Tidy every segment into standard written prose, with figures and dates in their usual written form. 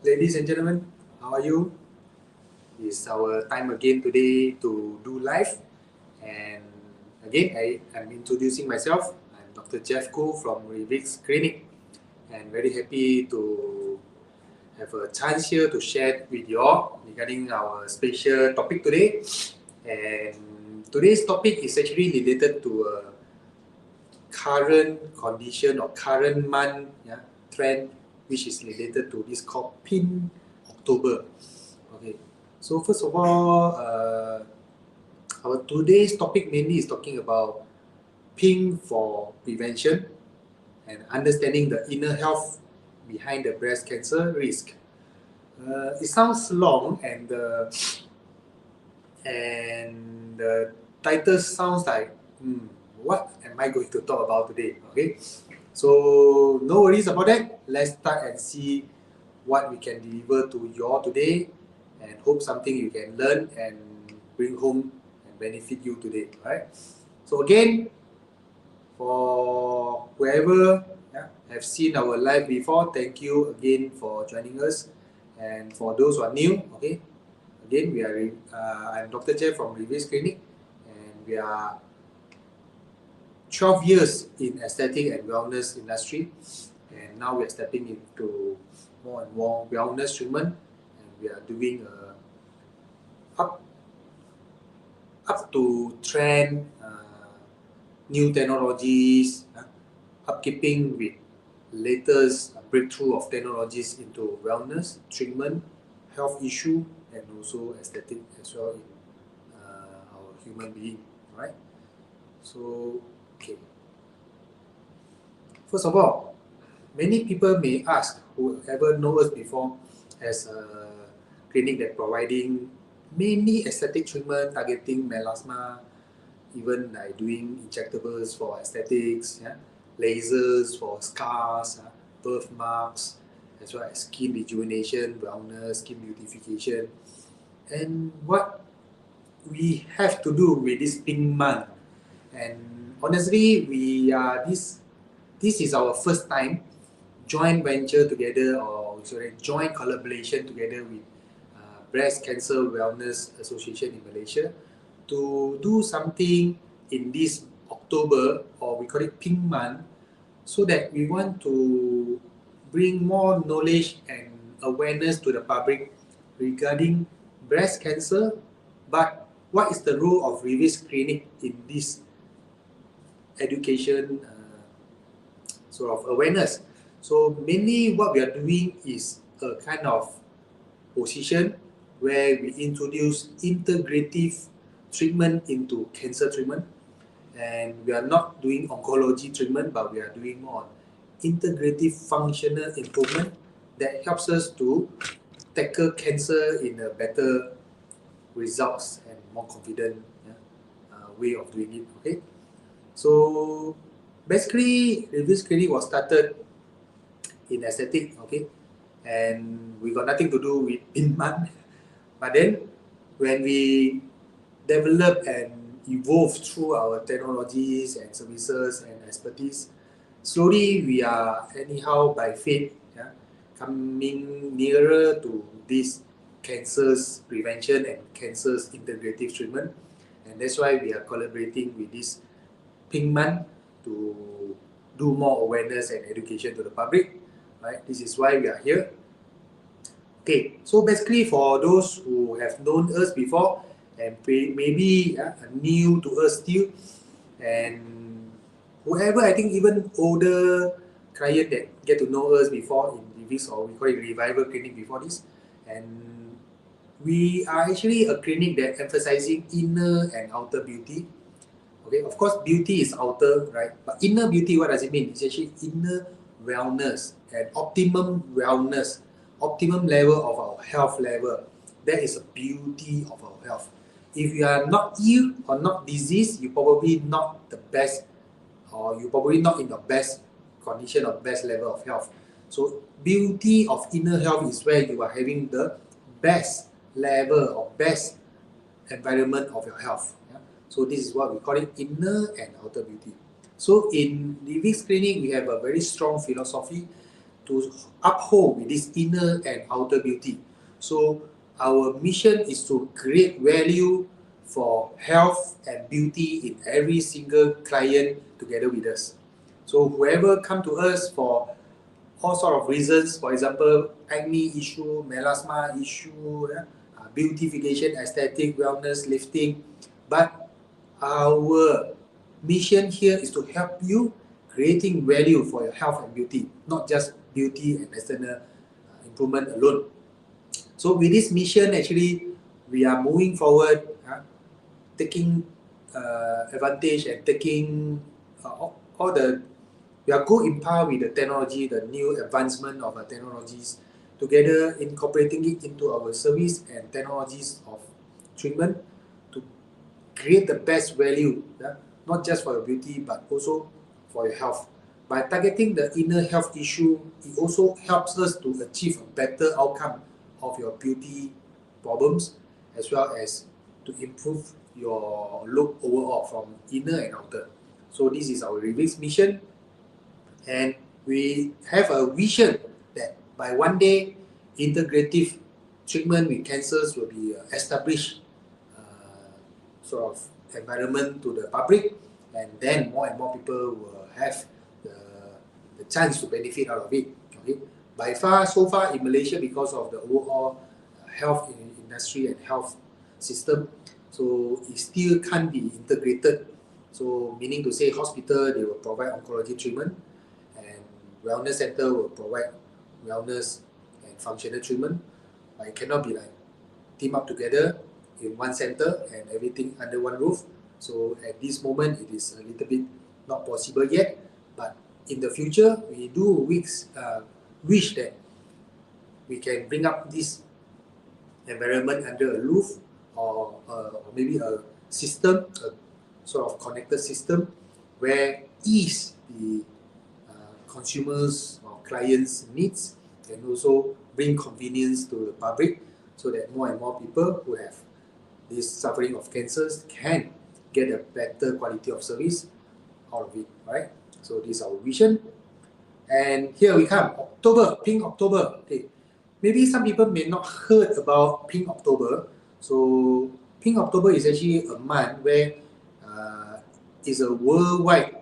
ladies and gentlemen, how are you? It's our time again today to do live. And again, I'm introducing myself. I'm Dr. Jeff Koo from Revix Clinic, and very happy to have a chance here to share with you all regarding our special topic today. And today's topic is actually related to a current condition or current month trend, which is related to this called Pink October. Okay, so first of all, our today's topic mainly is talking about Pink for prevention and understanding the inner health behind the breast cancer risk. It sounds long, and the title sounds like, what am I going to talk about today? Okay, so no worries about that. Let's start and see what we can deliver to you all today, and hope something you can learn and bring home and benefit you today. All right. So again, for whoever have seen our live before, thank you again for joining us. And for those who are new, okay, again I'm Dr. Jeff from Revix Clinic, and we are 12 years in aesthetic and wellness industry, and now we are stepping into more and more wellness treatment, and we are doing up to trend new technologies, upkeeping with latest breakthrough of technologies into wellness treatment, health issue, and also aesthetic as well in our human being. Right. So okay. First of all, many people may ask, whoever knows us before, as a clinic that providing mainly aesthetic treatment targeting melasma, even like doing injectables for aesthetics, lasers for scars, birthmarks, as well as skin rejuvenation, wellness, skin beautification. And what we have to do with this Pink Month, and honestly, we are this is our first time joint venture together, or joint collaboration together with Breast Cancer Wellness Association in Malaysia to do something in this October, or we call it Pink Month, so that we want to bring more knowledge and awareness to the public regarding breast cancer. But what is the role of Revix Clinic in this education sort of awareness? So mainly what we are doing is a kind of position where we introduce integrative treatment into cancer treatment, and we are not doing oncology treatment, but we are doing more on integrative functional improvement that helps us to tackle cancer in a better results and more confident way of doing it. Okay, so basically Revix Clinic was started in aesthetic, okay, and we got nothing to do with Inman. But then when we develop and evolve through our technologies and services and expertise, slowly we are anyhow by faith coming nearer to this cancer's prevention and cancer's integrative treatment. And that's why we are collaborating with this Pink Month to do more awareness and education to the public. Right? This is why we are here. Okay, so basically for those who have known us before and maybe new to us still, and whoever, I think even older client that get to know us before in Revix, or we call it Revival Clinic before this, and we are actually a clinic that emphasizing inner and outer beauty. Okay, of course beauty is outer, right? But inner beauty, what does it mean? It's actually inner wellness and optimum wellness, optimum level of our health level. That is the beauty of our health. If you are not ill or not diseased, you probably not the best, or you probably not in the best condition or best level of health. So beauty of inner health is where you are having the best level or best environment of your health. So this is what we call it, inner and outer beauty. So in Revix Clinic, we have a very strong philosophy to uphold with this inner and outer beauty. So our mission is to create value for health and beauty in every single client together with us. So whoever come to us for all sort of reasons, for example, acne issue, melasma issue, beautification, aesthetic, wellness, lifting, but our mission here is to help you creating value for your health and beauty, not just beauty and external improvement alone. So with this mission, actually, we are moving forward, taking advantage and taking all the, we are go in par with the technology, the new advancement of the technologies, together incorporating it into our service and technologies of treatment to create the best value, not just for your beauty, but also for your health. By targeting the inner health issue, it also helps us to achieve a better outcome of your beauty problems, as well as to improve your look overall from inner and outer. So this is our Revix mission, and we have a vision that by one day, integrative treatment with cancers will be established sort of environment to the public, and then more and more people will have the chance to benefit out of it. Okay? So far in Malaysia, because of the overall health industry and health system, so it still can't be integrated. So meaning to say, hospital, they will provide oncology treatment, and wellness center will provide wellness and functional treatment. But it cannot be like team up together in one center and everything under one roof. So at this moment, it is a little bit not possible yet. But in the future, we do wish that we can bring up this environment under a roof, or maybe a system, a sort of connected system, where ease the consumers or clients' needs, and also bring convenience to the public, so that more and more people who have this suffering of cancers can get a better quality of service out of it, right? So this is our vision. And here we come, October, Pink October. Okay. Maybe some people may not heard about Pink October. So Pink October is actually a month where it's a worldwide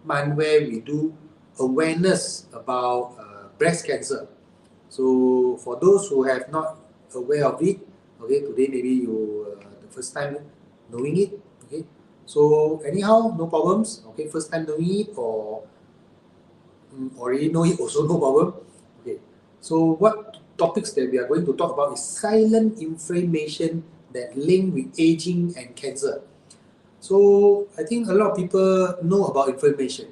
month where we do awareness about breast cancer. So for those who have not aware of it, okay, today maybe you the first time knowing it, okay. So anyhow, no problems. Okay, first time knowing it or already know it, also no problem. Okay, so what topics that we are going to talk about is silent inflammation that link with aging and cancer. So I think a lot of people know about inflammation,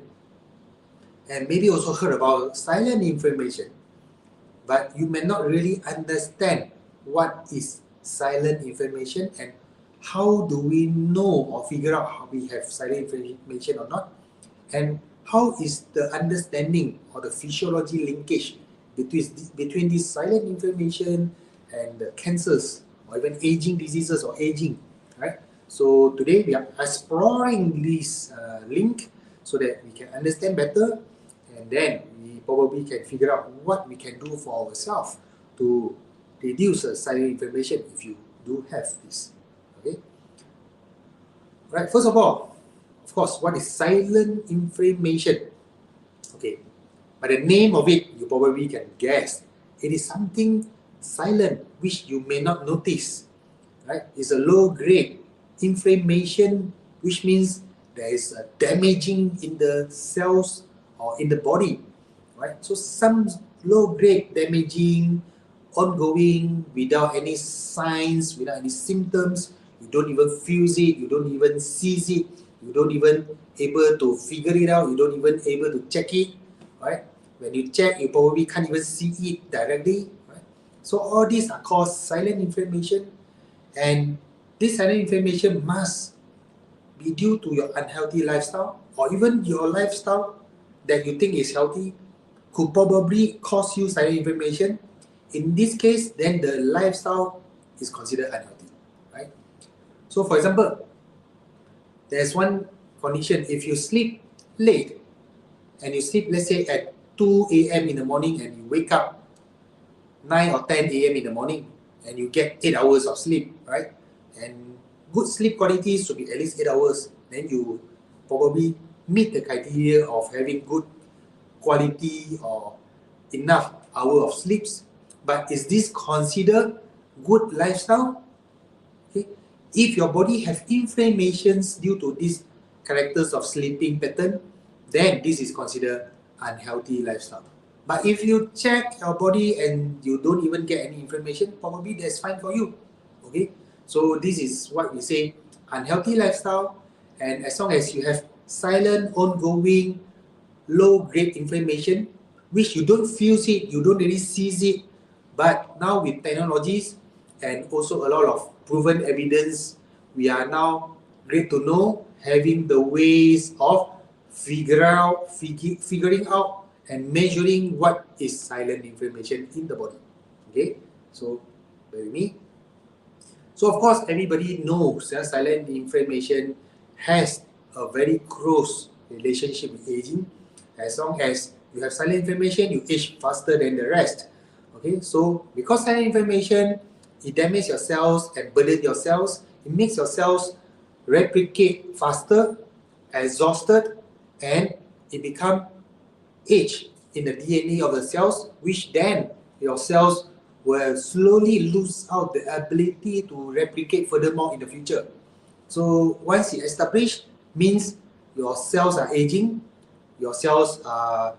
and maybe also heard about silent inflammation, but you may not really understand what is silent inflammation and how do we know or figure out how we have silent inflammation or not, and how is the understanding or the physiology linkage between this silent inflammation and the cancers or even aging diseases or aging, right? So today we are exploring this link so that we can understand better, and then we probably can figure out what we can do for ourselves to reduce silent inflammation if you do have this. Okay. Right. First of all, of course, what is silent inflammation? Okay. By the name of it, you probably can guess. It is something silent which you may not notice. Right? It's a low-grade inflammation, which means there is a damaging in the cells or in the body. Right? So some low-grade damaging, ongoing, without any signs, without any symptoms. You don't even feel it, you don't even see it, you don't even able to figure it out, you don't even able to check it, right? When you check, you probably can't even see it directly, right? So all these are called silent inflammation, and this silent inflammation must be due to your unhealthy lifestyle, or even your lifestyle that you think is healthy could probably cause you silent inflammation. In this case, then the lifestyle is considered unhealthy, right? So for example, there's one condition. If you sleep late and you sleep, let's say at 2 a.m. in the morning and you wake up 9 or 10 a.m. in the morning and you get 8 hours of sleep, right? And good sleep quality should be at least 8 hours. Then you probably meet the criteria of having good quality or enough hour of sleeps. But is this considered good lifestyle? Okay. If your body have inflammations due to these characters of sleeping pattern, then this is considered unhealthy lifestyle. But if you check your body and you don't even get any inflammation, probably that's fine for you. Okay, so this is what we say unhealthy lifestyle, and as long as you have silent, ongoing, low-grade inflammation, which you don't feel it, you don't really see it, but now with technologies and also a lot of proven evidence, we are now great to know having the ways of figuring out and measuring what is silent inflammation in the body. Okay, so bear with me. So of course, everybody knows that silent inflammation has a very close relationship with aging. As long as you have silent inflammation, you age faster than the rest. Okay, so because silent inflammation, it damages your cells and burden your cells. It makes your cells replicate faster, exhausted, and it become age in the DNA of the cells, which then your cells will slowly lose out the ability to replicate furthermore in the future. So once it established, means your cells are aging, your cells are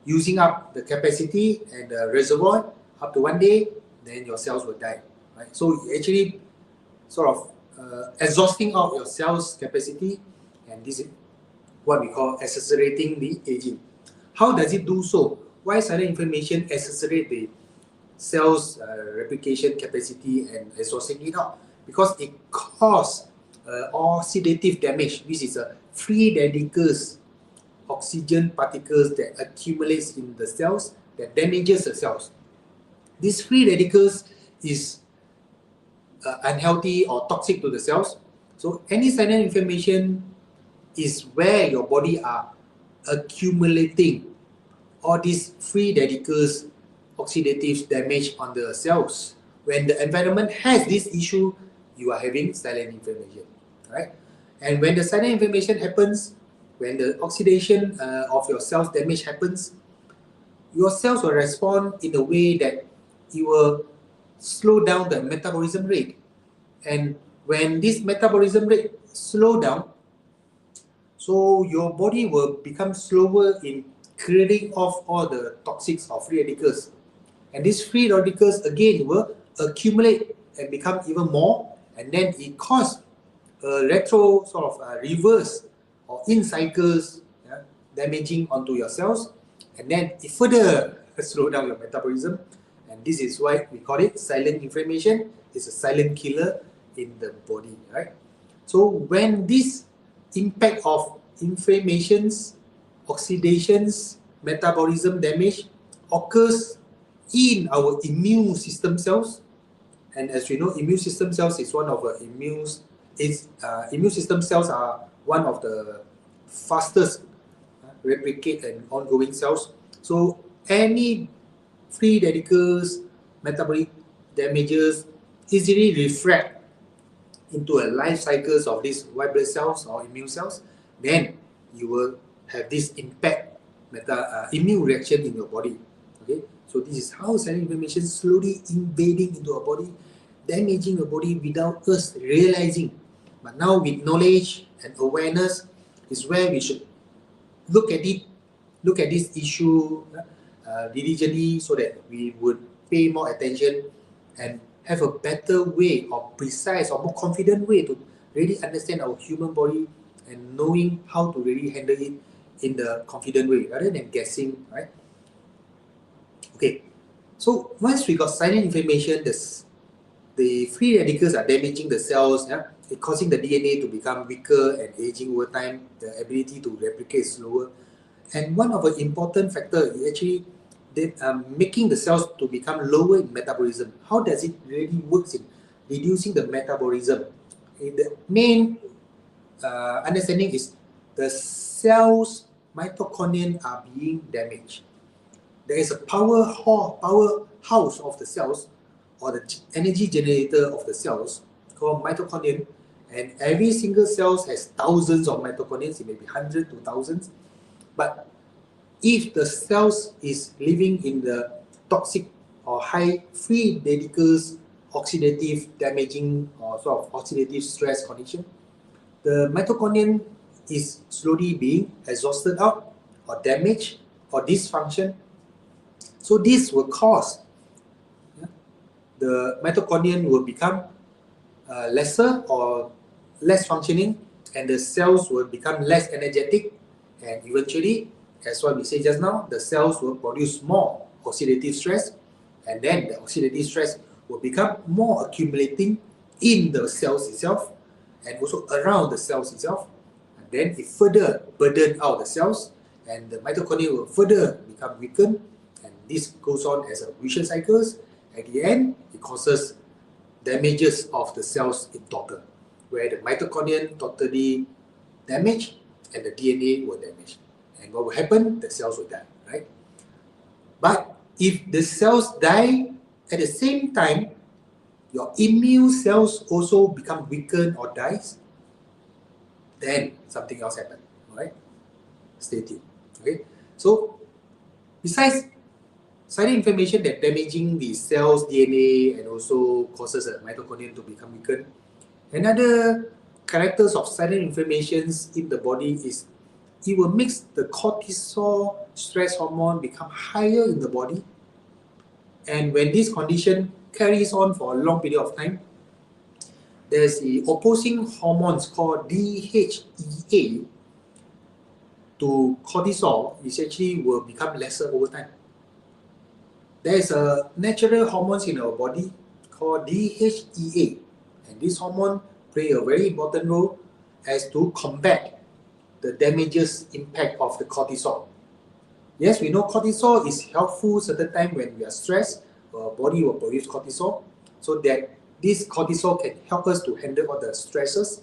using up the capacity and the reservoir up to one day, then your cells will die. Right? So actually sort of exhausting out your cells capacity, and this is what we call accelerating the aging. How does it do so? Why silent inflammation accelerate the cells replication capacity and exhausting it out? Because it causes oxidative damage, which is a free radicals, oxygen particles that accumulates in the cells that damages the cells. These free radicals is unhealthy or toxic to the cells. So any silent inflammation is where your body are accumulating all these free radicals oxidative damage on the cells. When the environment has this issue, you are having silent inflammation, right? And when the silent inflammation happens, when the oxidation of your cells damage happens, your cells will respond in a way that it will slow down the metabolism rate. And when this metabolism rate slow down, so your body will become slower in clearing off all the toxics or free radicals. And these free radicals again will accumulate and become even more, and then it causes a retro sort of reverse or in cycles, damaging onto your cells, and then it further slow down your metabolism. And this is why we call it silent inflammation. It's a silent killer in the body, right? So when this impact of inflammations, oxidations, metabolism damage occurs in our immune system cells, and as we know, immune system cells is one of the immune system cells are one of the fastest replicate and ongoing cells. So any free radicals, metabolic damages easily refract into a life cycles of these white blood cells or immune cells, then you will have this impact immune reaction in your body. Okay, so this is how silent inflammation slowly invading into our body, damaging the body without us realizing. But now with knowledge and awareness is where we should look at it, look at this issue diligently, so that we would pay more attention and have a better way or precise or more confident way to really understand our human body and knowing how to really handle it in the confident way rather than guessing, right? Okay, so once we got silent inflammation, the free radicals are damaging the cells, it causing the DNA to become weaker and aging over time, the ability to replicate slower. And one of the important factors is actually making the cells to become lower in metabolism. How does it really work in reducing the metabolism? Okay, the main understanding is the cells mitochondria are being damaged. there is a powerhouse of the cells, or the energy generator of the cells, called mitochondria, and every single cell has thousands of mitochondria, it may be hundreds to thousands. But if the cells is living in the toxic or high free radicals, oxidative damaging or sort of oxidative stress condition, the mitochondria is slowly being exhausted out or damaged or dysfunction. So this will cause the mitochondria will become lesser or less functioning, and the cells will become less energetic, and eventually, as what we said just now, the cells will produce more oxidative stress, and then the oxidative stress will become more accumulating in the cells itself and also around the cells itself, and then it further burden out the cells, and the mitochondria will further become weakened, and this goes on as a vicious cycles. At the end, it causes damages of the cells in total, where the mitochondria totally damaged and the DNA will damage. And what will happen? The cells will die, right? But if the cells die at the same time, your immune cells also become weakened or dies, then something else happens, right? Stay tuned, okay? So, besides silent inflammation that damaging the cell's DNA and also causes the mitochondria to become weakened, another characters of silent inflammations in the body is it will make the cortisol stress hormone become higher in the body, and when this condition carries on for a long period of time, there's the opposing hormones called DHEA to cortisol, which actually will become lesser over time. There is a natural hormones in our body called DHEA, and this hormone play a very important role as to combat the damages impact of the cortisol. Yes, we know cortisol is helpful certain time when we are stressed, our body will produce cortisol, so that this cortisol can help us to handle all the stresses,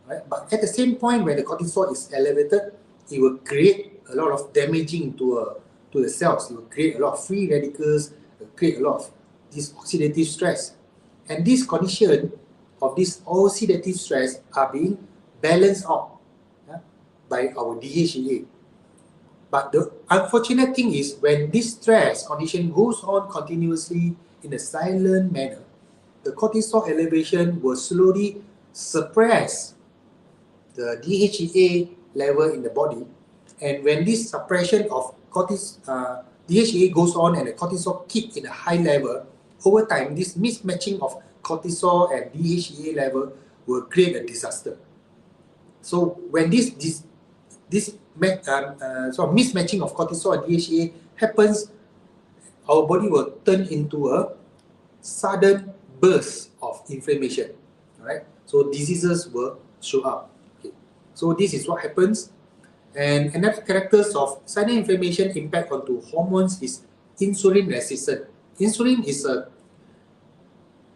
right? But at the same point, when the cortisol is elevated, it will create a lot of damaging to the cells. It will create a lot of free radicals, it will create a lot of this oxidative stress. And this condition of this oxidative stress are being balanced out by our DHEA. But the unfortunate thing is when this stress condition goes on continuously in a silent manner, the cortisol elevation will slowly suppress the DHEA level in the body. And when this suppression of DHEA goes on and the cortisol keep in a high level, over time this mismatching of cortisol and DHEA level will create a disaster. So when this mismatching of cortisol and DHEA happens, our body will turn into a sudden burst of inflammation. Alright, so diseases will show up. Okay. So this is what happens. And another characters of silent inflammation impact onto hormones is insulin resistance. Insulin is a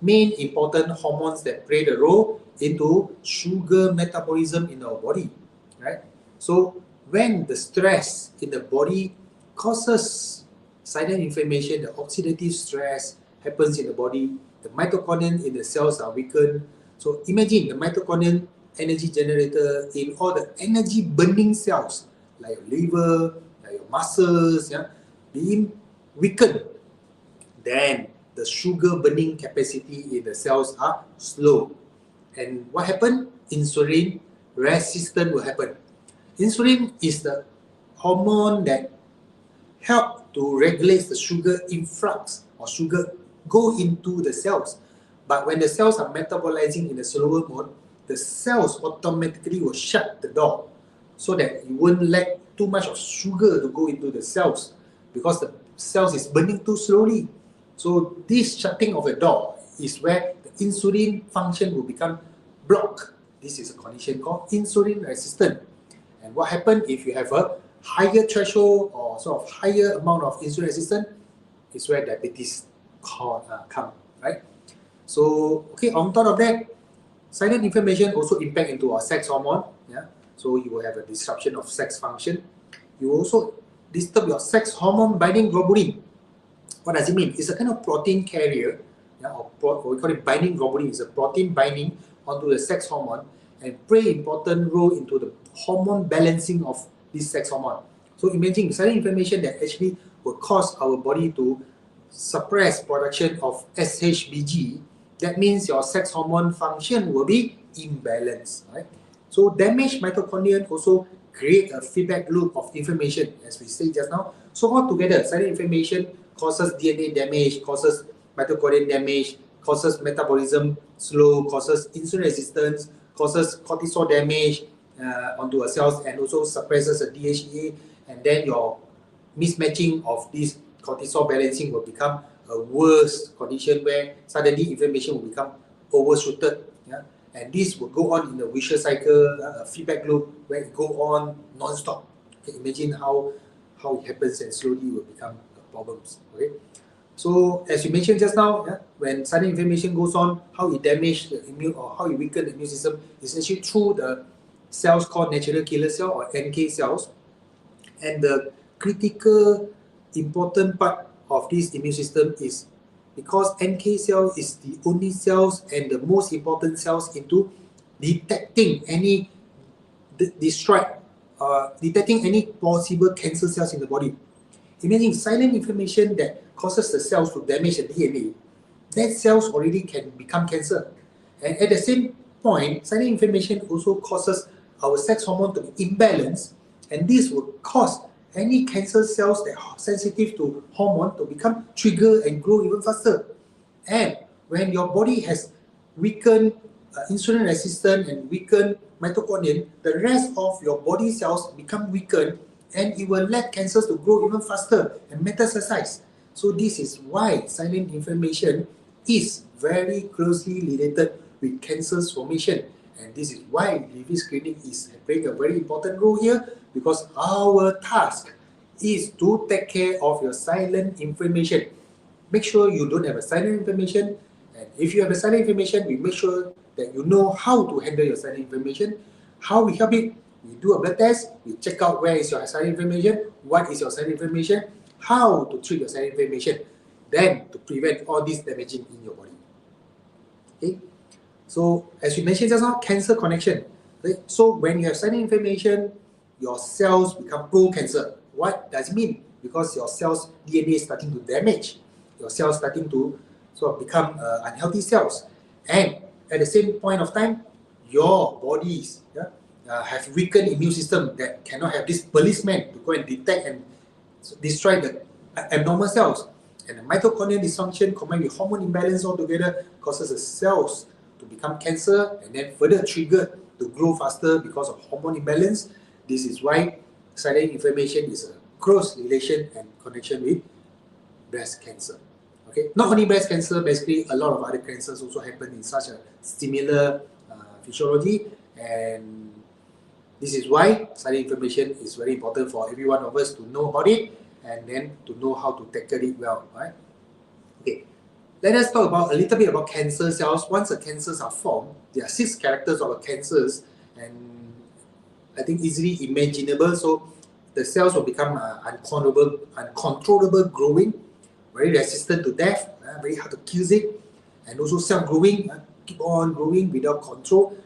main important hormones that play the role into sugar metabolism in our body, right? So when the stress in the body causes silent inflammation, the oxidative stress happens in the body, the mitochondria in the cells are weakened. So imagine the mitochondria energy generator in all the energy burning cells like your liver, like your muscles, being weakened. Then the sugar burning capacity in the cells are slow. And what happened? Insulin resistance will happen. Insulin is the hormone that helps to regulate the sugar influx or sugar go into the cells. But when the cells are metabolizing in a slower mode, the cells automatically will shut the door so that you won't let too much of sugar to go into the cells because the cells is burning too slowly. So this shutting of the door is where the insulin function will become blocked. This is a condition called insulin resistance. And what happens if you have a higher threshold or sort of higher amount of insulin resistance is where diabetes come, right? So, okay, on top of that, silent inflammation also impact into our sex hormone. So you will have a disruption of sex function. You also disturb your sex hormone binding globulin. What does it mean? It's a kind of protein carrier, yeah, or we call it binding globulin. It's a protein binding onto the sex hormone and play important role into the hormone balancing of this sex hormone. So imagine sudden inflammation that actually will cause our body to suppress production of SHBG. That means your sex hormone function will be imbalanced, right? So damaged mitochondria also create a feedback loop of inflammation, as we said just now. So altogether, sudden inflammation causes DNA damage, causes mitochondrial damage, causes metabolism slow, causes insulin resistance, causes cortisol damage onto our cells, and also suppresses a DHEA, and then your mismatching of this cortisol balancing will become a worse condition where suddenly inflammation will become overshooted. Yeah? And this will go on in a vicious cycle, a feedback loop where it go on non-stop. Okay, imagine how it happens and slowly will become problems. Okay, so as you mentioned just now, yeah, when sudden inflammation goes on, how it damages the immune or how it weakens the immune system is actually through the cells called natural killer cell or NK cells. And the critical important part of this immune system is because NK cell is the only cells and the most important cells into detecting any detecting any possible cancer cells in the body. Imagine silent inflammation that causes the cells to damage the DNA. That cells already can become cancer. And at the same point, silent inflammation also causes our sex hormone to be imbalanced, and this will cause any cancer cells that are sensitive to hormone to become trigger and grow even faster. And when your body has weakened insulin resistant and weakened mitochondria, the rest of your body cells become weakened, and it will let cancers to grow even faster and metastasize. So this is why silent inflammation is very closely related with cancer's formation. And this is why Revix screening is playing a very important role here, because our task is to take care of your silent inflammation. Make sure you don't have a silent inflammation, and if you have a silent inflammation, we make sure that you know how to handle your silent inflammation. How we help it? We do a blood test, we check out where is your silent inflammation, what is your silent inflammation, how to treat your silent inflammation, then to prevent all this damaging in your body. Okay? So as we mentioned just now, cancer connection. Okay? So when you have silent inflammation, your cells become pro-cancer. What does it mean? Because your cells' DNA is starting to damage. Your cells starting to sort of become unhealthy cells. And at the same point of time, your bodies have weakened immune system that cannot have this policeman to go and detect and destroy the abnormal cells. And the mitochondrial dysfunction combined with hormone imbalance altogether causes the cells to become cancer and then further triggered to grow faster because of hormone imbalance. This is why silent inflammation is a close relation and connection with breast cancer. Okay, not only breast cancer, basically a lot of other cancers also happen in such a similar physiology, and this is why silent inflammation is very important for every one of us to know about it and then to know how to tackle it well, right? Okay, let us talk about a little bit about cancer cells. Once the cancers are formed, there are 6 characters of the cancers, and I think easily imaginable. So the cells will become uncontrollable growing, very resistant to death, very hard to kill it, and also self-growing, keep on growing without control.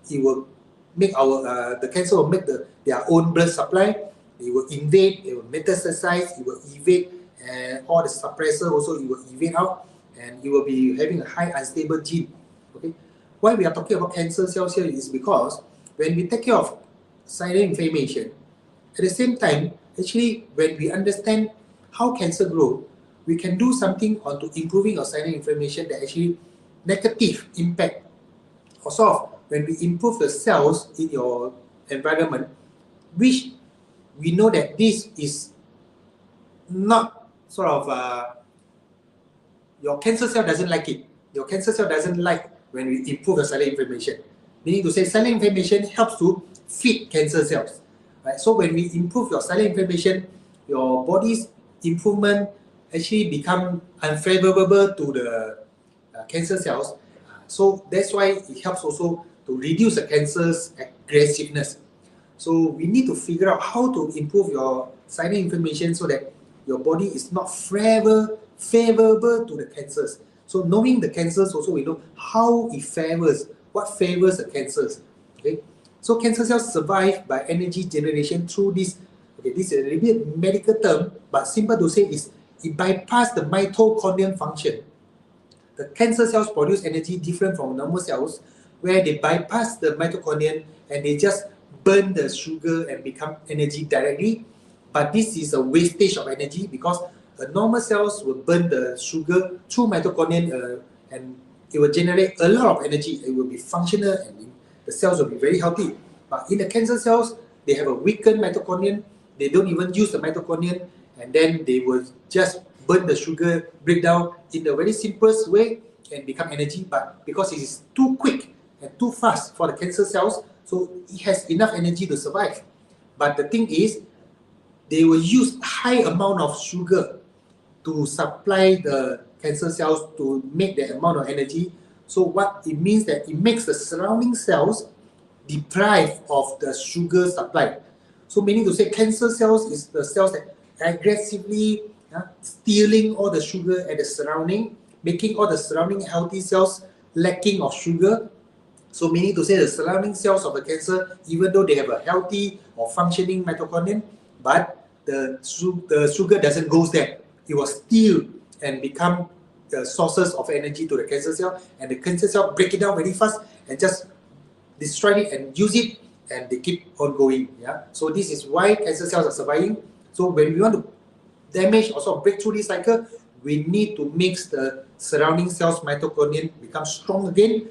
It will make the cancer will make their own blood supply. It will invade, it will metastasize, it will evade, and all the suppressor also it will evade out, and it will be having a high unstable gene. Okay, why we are talking about cancer cells here is because when we take care of silent inflammation, at the same time, actually, when we understand how cancer grows, we can do something onto improving our silent inflammation that actually negative impact. Also, when we improve the cells in your environment, which we know that this is not sort of your cancer cell doesn't like it. Your cancer cell doesn't like when we improve the silent inflammation. Meaning to say, silent inflammation helps to feed cancer cells. Right? So when we improve your silent inflammation, your body's improvement actually become unfavorable to the cancer cells. So that's why it helps also to reduce the cancer's aggressiveness. So we need to figure out how to improve your silent inflammation so that your body is not favorable to the cancers. So knowing the cancers also, we know how it favors, what favors the cancers. Okay, so cancer cells survive by energy generation through this. Okay, this is a little bit medical term, but simple to say is it bypasses the mitochondrial function. The cancer cells produce energy different from normal cells, where they bypass the mitochondria and they just burn the sugar and become energy directly. But this is a wastage of energy because normal cells will burn the sugar through mitochondria and it will generate a lot of energy. It will be functional and the cells will be very healthy. But in the cancer cells, they have a weakened mitochondria. They don't even use the mitochondria, and then they will just burn the sugar, break down in the very simplest way and become energy. But because it is too quick and too fast for the cancer cells, so it has enough energy to survive. But the thing is, they will use high amount of sugar to supply the cancer cells to make that amount of energy. So what it means that it makes the surrounding cells deprived of the sugar supply. So meaning to say cancer cells is the cells that aggressively stealing all the sugar at the surrounding, making all the surrounding healthy cells lacking of sugar. So meaning to say the surrounding cells of the cancer, even though they have a healthy or functioning mitochondria, but the sugar doesn't go there. It will steal and become the sources of energy to the cancer cell, and the cancer cell break it down very fast and just destroy it and use it, and they keep on going. Yeah. So this is why cancer cells are surviving. So when we want to damage or sort of break through this cycle, we need to make the surrounding cells mitochondria become strong again,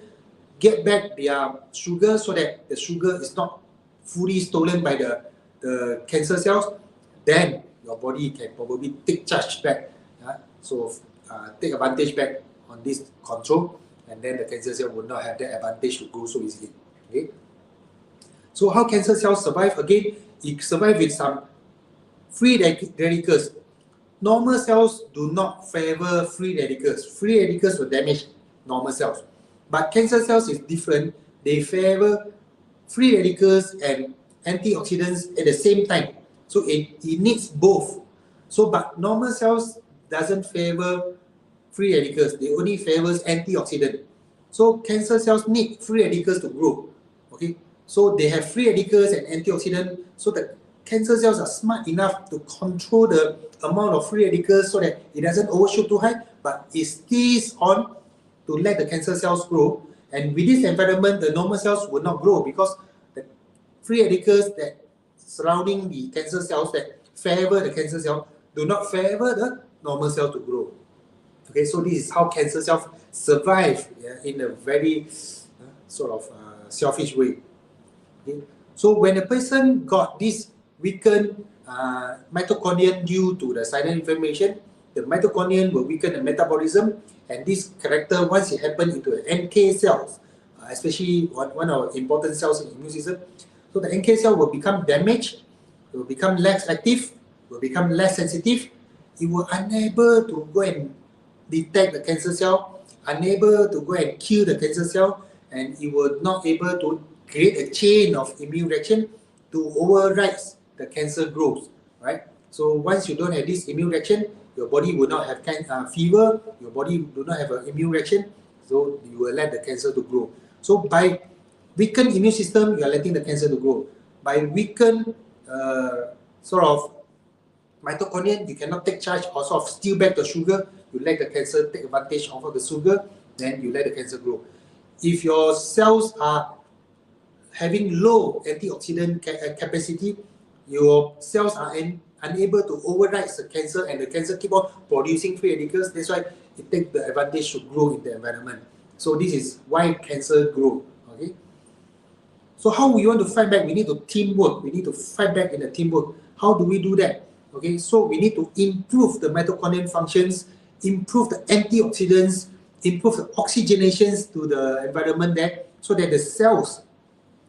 get back their sugar so that the sugar is not fully stolen by the cancer cells. Then your body can probably take charge back. So take advantage back on this control, and then the cancer cell will not have that advantage to grow so easily. Okay. So how cancer cells survive? Again, it survives with some free radicals. Normal cells do not favor free radicals. Free radicals will damage normal cells. But cancer cells is different. They favor free radicals and antioxidants at the same time. So it needs both. So but normal cells doesn't favor free radicals. They only favors antioxidant. So cancer cells need free radicals to grow. Okay. So they have free radicals and antioxidant. So the cancer cells are smart enough to control the amount of free radicals so that it doesn't overshoot too high, but it stays on to let the cancer cells grow. And with this environment, the normal cells will not grow because the free radicals that surrounding the cancer cells that favor the cancer cell do not favor the normal cell to grow. Okay, so this is how cancer cells survive in a very selfish way. Okay. So when a person got this weakened mitochondria due to the silent inflammation, the mitochondria will weaken the metabolism, and this character, once it happens into the NK cells, especially one of the important cells in the immune system, so the NK cell will become damaged, will become less active, will become less sensitive. It will unable to go and detect the cancer cell, unable to go and kill the cancer cell, and it will not able to create a chain of immune reaction to override the cancer growth, right? So once you don't have this immune reaction, your body will not have fever, your body do not have an immune reaction, so you will let the cancer to grow. So by weakened immune system, you are letting the cancer to grow. By weakened mitochondria, you cannot take charge or sort of steal back the sugar, you let the cancer take advantage of the sugar, then you let the cancer grow. If your cells are having low antioxidant capacity, your cells are unable to override the cancer, and the cancer keep on producing free radicals. That's why it takes the advantage to grow in the environment. So this is why cancer grow. Okay. So how we want to fight back? We need to teamwork. We need to fight back in the teamwork. How do we do that? Okay. So we need to improve the mitochondrial functions, improve the antioxidants, improve the oxygenations to the environment there, so that the cells,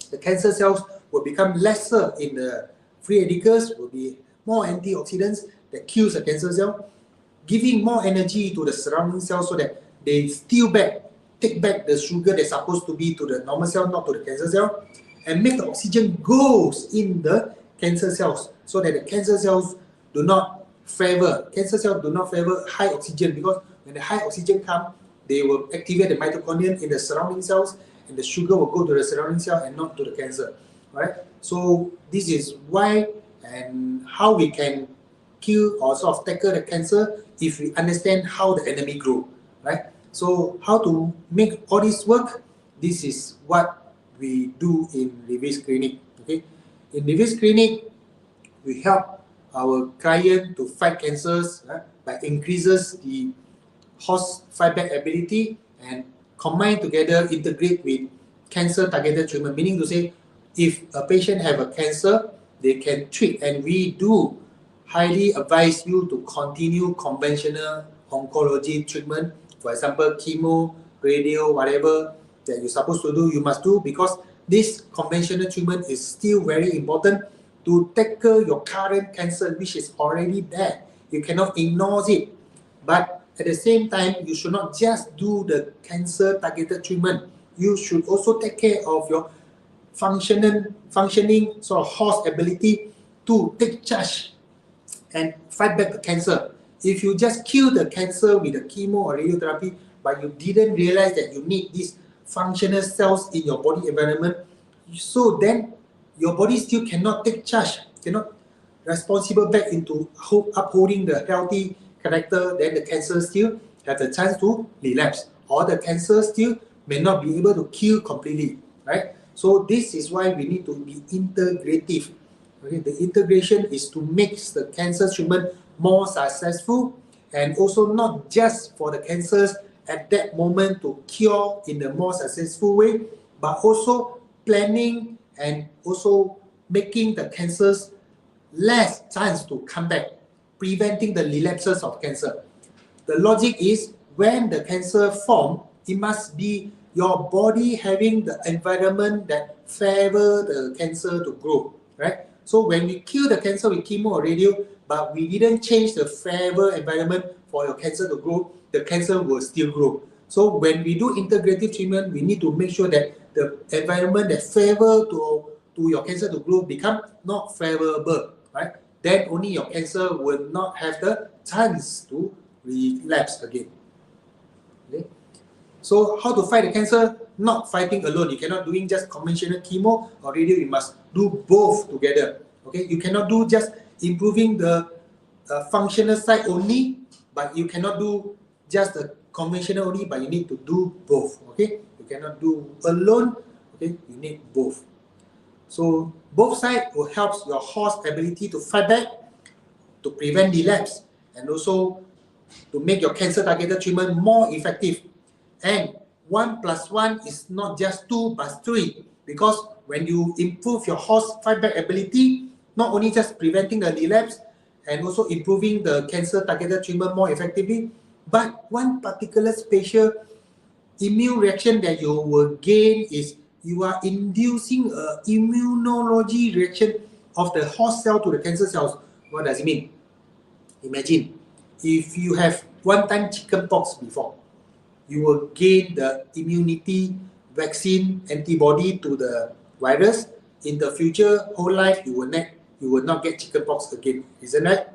the cancer cells, will become lesser in the free radicals, will be more antioxidants that kills the cancer cell, giving more energy to the surrounding cells so that they steal back, take back the sugar that's supposed to be to the normal cell, not to the cancer cell, and make the oxygen goes in the cancer cells, so that the cancer cells do not favor high oxygen, because when the high oxygen come, they will activate the mitochondria in the surrounding cells, and the sugar will go to the surrounding cell and not to the cancer. Right? So this is why and how we can kill or sort of tackle the cancer if we understand how the enemy grow. Right? So how to make all this work? This is what we do in Revix Clinic. Okay, in Revix Clinic, we help our client to fight cancers by increases the host fight back ability and combine together, integrate with cancer targeted treatment. Meaning to say, if a patient have a cancer, they can treat, and we do highly advise you to continue conventional oncology treatment. For example, chemo, radio, whatever that you're supposed to do, you must do, because this conventional treatment is still very important to tackle your current cancer, which is already there. You cannot ignore it. But at the same time, you should not just do the cancer targeted treatment. You should also take care of your functioning sort of host ability to take charge and fight back the cancer. If you just kill the cancer with the chemo or radiotherapy, but you didn't realize that you need these functional cells in your body environment, so then your body still cannot take charge, cannot responsible back into upholding the healthy character, then the cancer still have the chance to relapse, or the cancer still may not be able to kill completely, right? So this is why we need to be integrative. Okay, the integration is to make the cancer treatment more successful, and also not just for the cancers at that moment to cure in the more successful way, but also planning and also making the cancers less chance to come back, preventing the relapses of cancer. The logic is, when the cancer form, it must be your body having the environment that favor the cancer to grow, right? So when we kill the cancer with chemo or radio, but we didn't change the favor environment for your cancer to grow, the cancer will still grow. So when we do integrative treatment, we need to make sure that the environment that favor to your cancer to grow become not favorable, right? Then only your cancer will not have the chance to relapse again. Okay? So how to fight the cancer? Not fighting alone. You cannot doing just conventional chemo or radio. You must do both together. Okay, you cannot do just improving the functional side only, but you cannot do just the conventional only, but you need to do both. Okay, you cannot do alone. Okay, you need both. So both sides will help your host ability to fight back, to prevent relapse, and also to make your cancer targeted treatment more effective. And 1 + 1 is not just 2 but 3, because when you improve your host fight back ability, not only just preventing the relapse and also improving the cancer targeted treatment more effectively, but one particular special immune reaction that you will gain is you are inducing an immunology reaction of the host cell to the cancer cells. What does it mean? Imagine if you have one time chicken pox before, you will gain the immunity vaccine antibody to the virus. In the future, whole life you will not get chicken pox again, isn't it?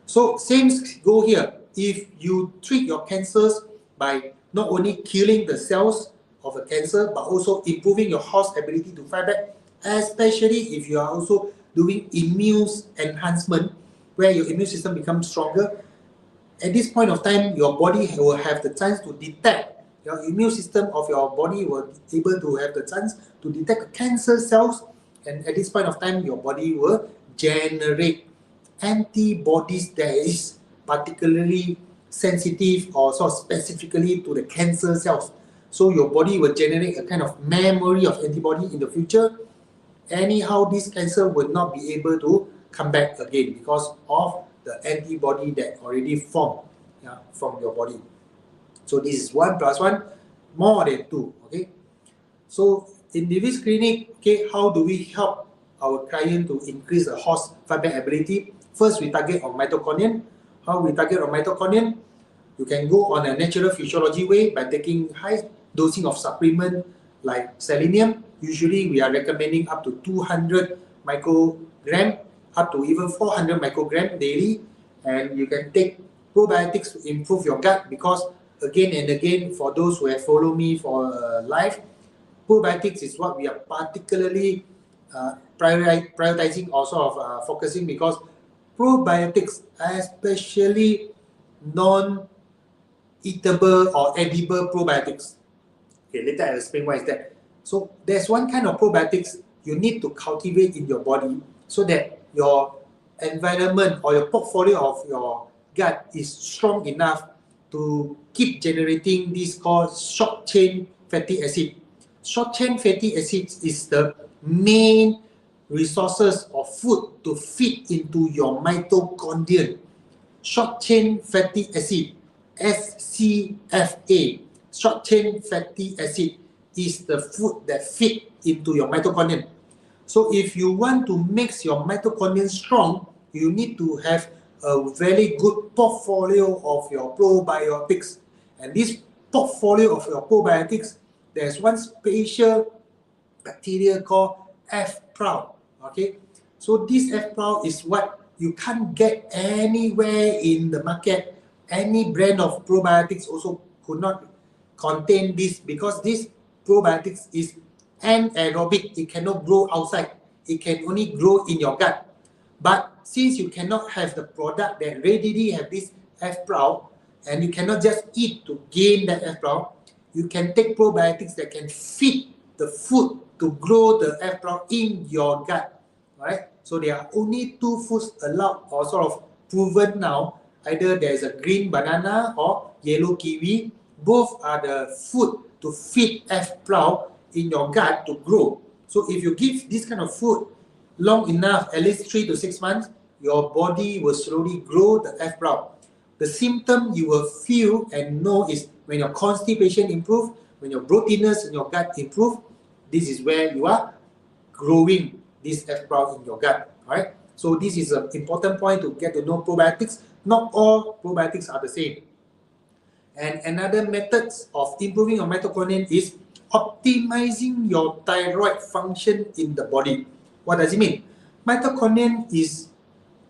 So same go here. If you treat your cancers by not only killing the cells of a cancer, but also improving your host ability to fight back, especially if you are also doing immune enhancement, where your immune system becomes stronger. At this point of time, your body will have the chance to detect, your immune system of your body will be able to have the chance to detect cancer cells, and at this point of time, your body will generate antibodies that is particularly sensitive or sort of specifically to the cancer cells. So your body will generate a kind of memory of antibody in the future. Anyhow, this cancer will not be able to come back again because of the antibody that already formed from your body. So this is 1 + 1 more than 2. Okay. So in Revix Clinic, okay, how do we help our client to increase the host fight back ability? First, we target on mitochondria. How we target on mitochondria? You can go on a natural physiology way by taking high dosing of supplement like selenium. Usually, we are recommending up to 200 microgram up to even 400 microgram daily, and you can take probiotics to improve your gut, because again and again, for those who have followed me for life, probiotics is what we are particularly prioritizing, also focusing, because probiotics, especially non-eatable or edible probiotics. Okay, later I'll explain why is that. So there's one kind of probiotics you need to cultivate in your body so that your environment or your portfolio of your gut is strong enough to keep generating this called short chain fatty acid. Short chain fatty acids is the main resources of food to feed into your mitochondria. Short chain fatty acid, SCFA, short chain fatty acid, is the food that feed into your mitochondria. So if you want to make your mitochondria strong, you need to have a very good portfolio of your probiotics. And this portfolio of your probiotics, there's one special bacteria called F. proud. Okay, so this F. proud is what you can't get anywhere in the market. Any brand of probiotics also could not contain this, because this probiotics is anaerobic. It cannot grow outside. It can only grow in your gut. But since you cannot have the product that readily have this F. proud, and you cannot just eat to gain that F. proud, you can take probiotics that can feed the food to grow the F. proud in your gut. Right? So there are only two foods allowed or sort of proven now. Either there is a green banana or yellow kiwi. Both are the food to feed F. proud in your gut to grow. So if you give this kind of food long enough, at least 3 to 6 months, your body will slowly grow the F. proud. The symptom you will feel and know is when your constipation improve, when your bloatiness in your gut improve. This is where you are growing this F. proud in your gut. Alright? So this is an important point to get to know probiotics. Not all probiotics are the same. And another method of improving your mitochondria is optimizing your thyroid function in the body. What does it mean? Mitochondria is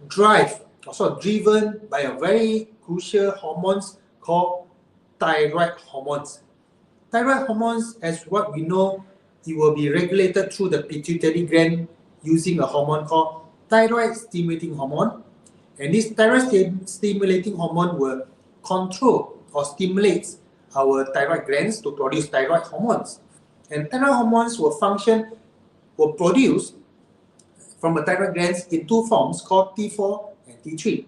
driven by a very crucial hormones called thyroid hormones. Thyroid hormones, as what we know, it will be regulated through the pituitary gland using a hormone called thyroid stimulating hormone. And this thyroid stimulating hormone will control or stimulate our thyroid glands to produce thyroid hormones. And thyroid hormones will produce from the thyroid glands in two forms called T4 and T3.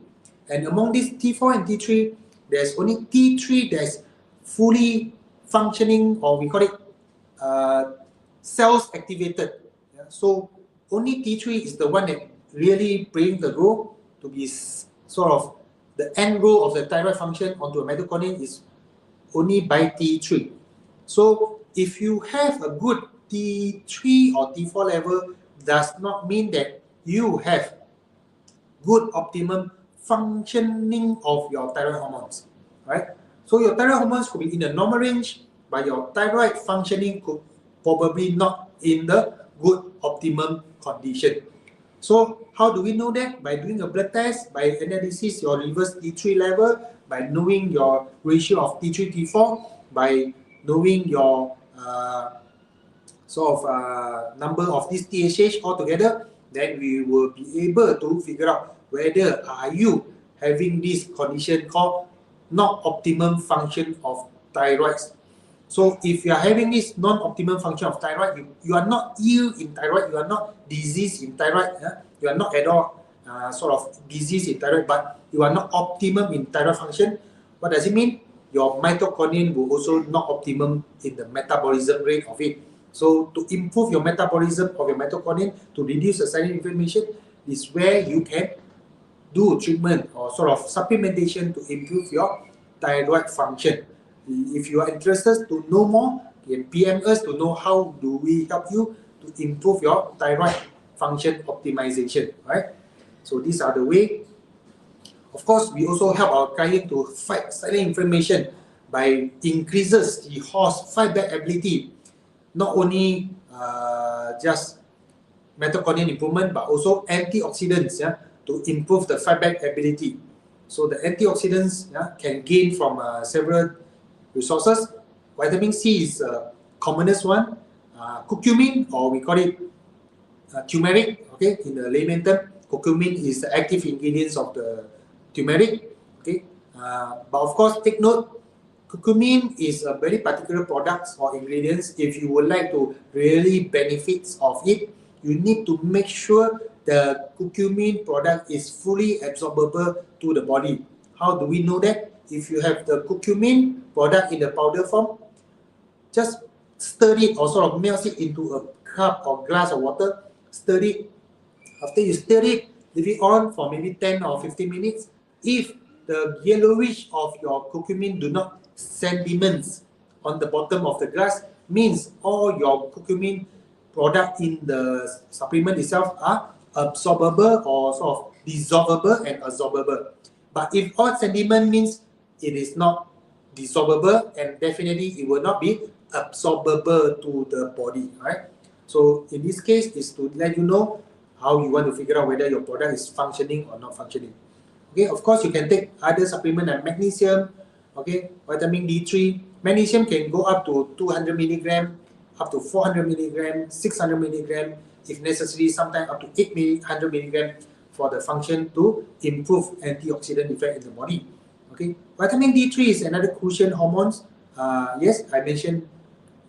And among these T4 and T3, there's only T3 that's fully functioning, or we call it cells activated. Yeah? So only T3 is the one that really playing the role to be sort of the end role of the thyroid function onto a mitochondria is only by T3. So if you have a good T3 or T4 level, does not mean that you have good optimum functioning of your thyroid hormones, right? So your thyroid hormones could be in the normal range, but your thyroid functioning could probably not in the good optimum condition. So how do we know that? By doing a blood test, by analysis your reverse T3 level, by knowing your ratio of T3 T4, by knowing your number of these TSH altogether, then we will be able to figure out whether are you having this condition called not optimum function of thyroids. So if you are having this non-optimum function of thyroid, you are not ill in thyroid, you are not diseased in thyroid, you are not at all sort of disease in thyroid, but you are not optimum in thyroid function. What does it mean? Your mitochondria will also not optimum in the metabolism rate of it. So to improve your metabolism of your mitochondria, to reduce the silent inflammation, is where you can do treatment or sort of supplementation to improve your thyroid function. If you are interested to know more, you can PM us to know how do we help you to improve your thyroid function optimization, right? So these are the way. Of course, we also help our client to fight silent inflammation by increases the horse fight back ability. Not only just mitochondrial improvement, but also antioxidants, yeah, to improve the fight back ability. So the antioxidants, yeah, can gain from several resources. Vitamin C is commonest one. Curcumin, or we call it turmeric, okay, in the layman term. Curcumin is the active ingredients of the turmeric, okay. But of course, take note, curcumin is a very particular product or ingredients. If you would like to really benefits of it, you need to make sure the curcumin product is fully absorbable to the body. How do we know that? If you have the curcumin product in the powder form, just stir it or sort of melt it into a cup or glass of water, stir it. After you stir it, leave it on for maybe 10 or 15 minutes. If the yellowish of your curcumin do not sediments on the bottom of the glass, means all your curcumin product in the supplement itself are absorbable or sort of dissolvable and absorbable. But if all sediment means it is not dissolvable, and definitely it will not be absorbable to the body, right? So in this case, is to let you know how you want to figure out whether your product is functioning or not functioning. Okay, of course you can take other supplement like magnesium, okay, vitamin D3. Magnesium can go up to 200 milligram, up to 400 milligram, 600 milligram, if necessary, sometimes up to 800 milligram for the function to improve antioxidant effect in the body. Okay, vitamin D3 is another crucial hormone. Yes, I mentioned,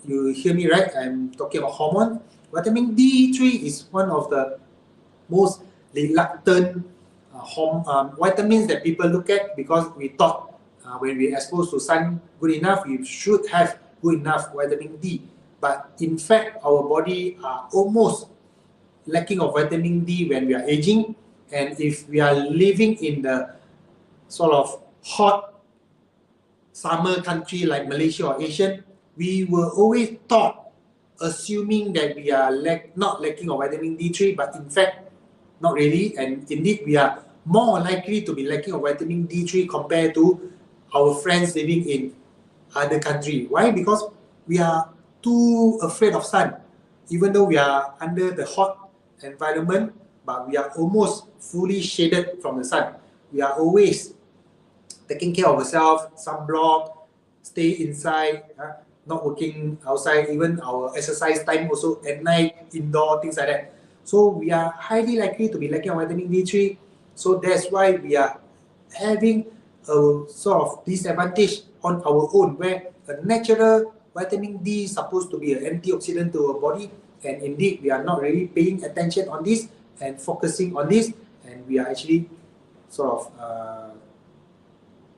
you hear me right, I'm talking about hormone. Vitamin D3 is one of the most reluctant vitamins that people look at, because we thought when we exposed to sun good enough, we should have good enough vitamin D. But in fact, our body are almost lacking of vitamin D when we are aging. And if we are living in the sort of hot summer country like Malaysia or Asian, we were always taught, assuming that we are not lacking of vitamin D3, but in fact, not really. And indeed, we are more likely to be lacking of vitamin D3 compared to our friends living in other country. Why? Because we are too afraid of sun. Even though we are under the hot environment, but we are almost fully shaded from the sun. We are always taking care of ourselves, sunblock, stay inside, not working outside, even our exercise time also at night, indoor, things like that. So we are highly likely to be lacking of vitamin D3. So that's why we are having a sort of disadvantage on our own, where a natural vitamin D is supposed to be an antioxidant to our body, and indeed we are not really paying attention on this and focusing on this, and we are actually sort of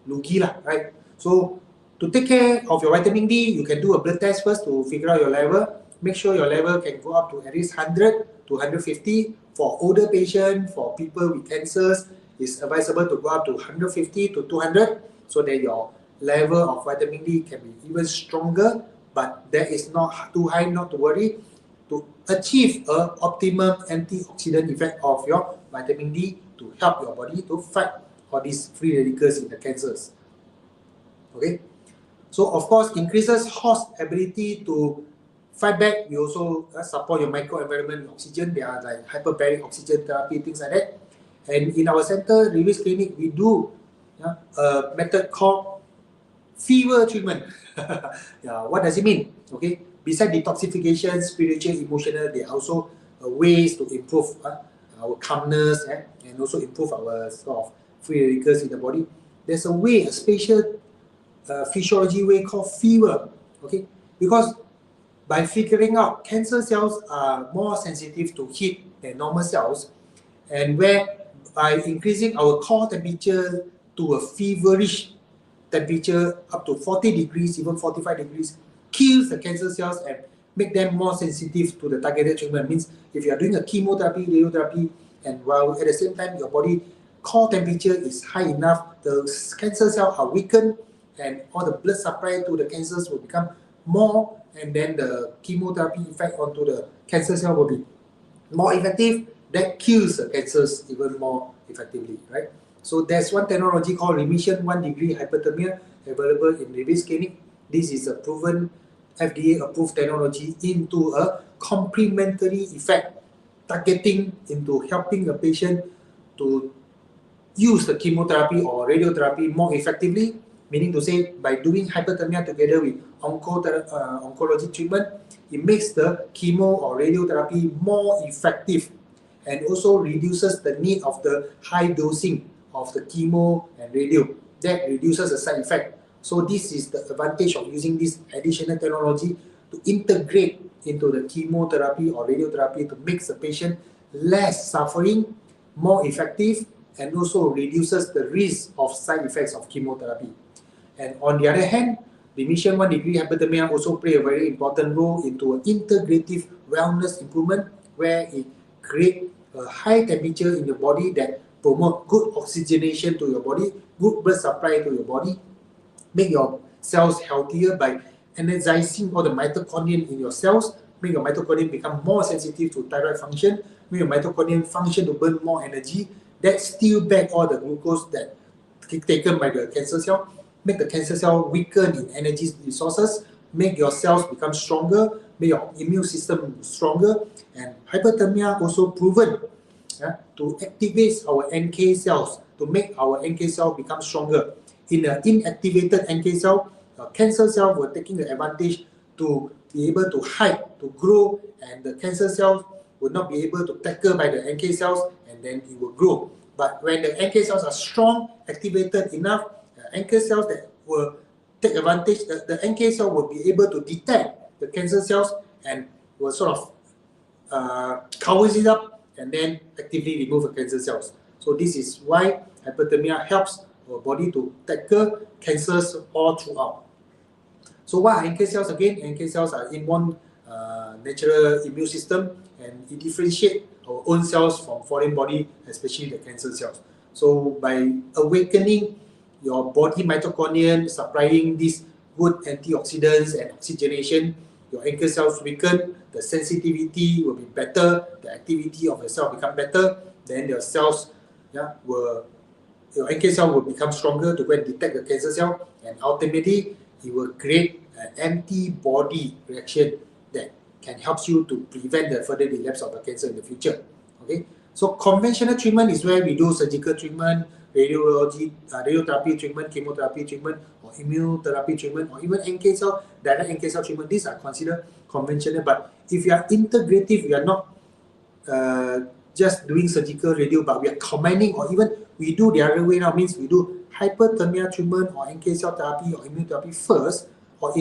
lugi lah, right? So to take care of your vitamin D, you can do a blood test first to figure out your level. Make sure your level can go up to at least 100 to 150. For older patients, for people with cancers, it's advisable to go up to 150 to 200, so that your level of vitamin D can be even stronger, but that is not too high, not to worry, to achieve an optimum antioxidant effect of your vitamin D to help your body to fight all these free radicals in the cancers. Okay, so of course, increases host ability to fight back. We also support your microenvironment with oxygen. They are like hyperbaric oxygen therapy, things like that. And in our center, Revix Clinic, we do a method called fever treatment. What does it mean? Okay, besides detoxification, spiritual, emotional, there are also ways to improve our calmness and also improve our sort of free radicals in the body. There's a way, a special physiology way called fever. Okay, because by figuring out cancer cells are more sensitive to heat than normal cells, and where by increasing our core temperature to a feverish temperature up to 40 degrees, even 45 degrees, kills the cancer cells and make them more sensitive to the targeted treatment. Means if you are doing a chemotherapy, radiotherapy, and while at the same time your body core temperature is high enough, the cancer cells are weakened and all the blood supply to the cancers will become more, and then the chemotherapy effect onto the cancer cell will be more effective. That kills the cancers even more effectively, right? So there's one technology called remission 1 degree hypothermia available in Revix Clinic. This is a proven FDA approved technology into a complementary effect targeting into helping a patient to use the chemotherapy or radiotherapy more effectively, meaning to say by doing hyperthermia together with oncology treatment, it makes the chemo or radiotherapy more effective and also reduces the need of the high dosing of the chemo and radio. That reduces the side effect. So this is the advantage of using this additional technology to integrate into the chemotherapy or radiotherapy to make the patient less suffering, more effective, and also reduces the risk of side effects of chemotherapy. And on the other hand, remission 1 degree hyperthermia also play a very important role into an integrative wellness improvement where it creates a high temperature in your body that promote good oxygenation to your body, good blood supply to your body, make your cells healthier by energizing all the mitochondria in your cells, make your mitochondria become more sensitive to thyroid function, make your mitochondria function to burn more energy, that steal back all the glucose that taken by the cancer cell, make the cancer cell weaken in energy resources, make your cells become stronger, make your immune system stronger, and hyperthermia also proven to activate our NK cells, to make our NK cell become stronger. In an inactivated NK cell, cancer cell were taking the advantage to be able to hide, to grow, and the cancer cells will not be able to tackle by the NK cells, and then it will grow. But when the NK cells are strong, activated enough, NK cells that will take advantage, the NK cell will be able to detect the cancer cells and will sort of covers it up and then actively remove the cancer cells. So this is why hyperthermia helps our body to tackle cancers all throughout. So what are NK cells again? NK cells are inborn natural immune system, and it differentiates our own cells from foreign body, especially the cancer cells. So by awakening your body mitochondria, supplying these good antioxidants and oxygenation, your NK cells weaken, the sensitivity will be better, the activity of the cell become better, then your cells your NK cell will become stronger to go and detect the cancer cell, and ultimately it will create an antibody reaction that can help you to prevent the further relapse of the cancer in the future. Okay, so conventional treatment is where we do surgical treatment, radiotherapy treatment, chemotherapy treatment, or immunotherapy treatment, or even NK cell, direct NK cell treatment. These are considered conventional. But if you are integrative, we are not just doing surgical radio, but we are combining, or even we do the other way now, means we do hyperthermia treatment or NK cell therapy or immunotherapy first, or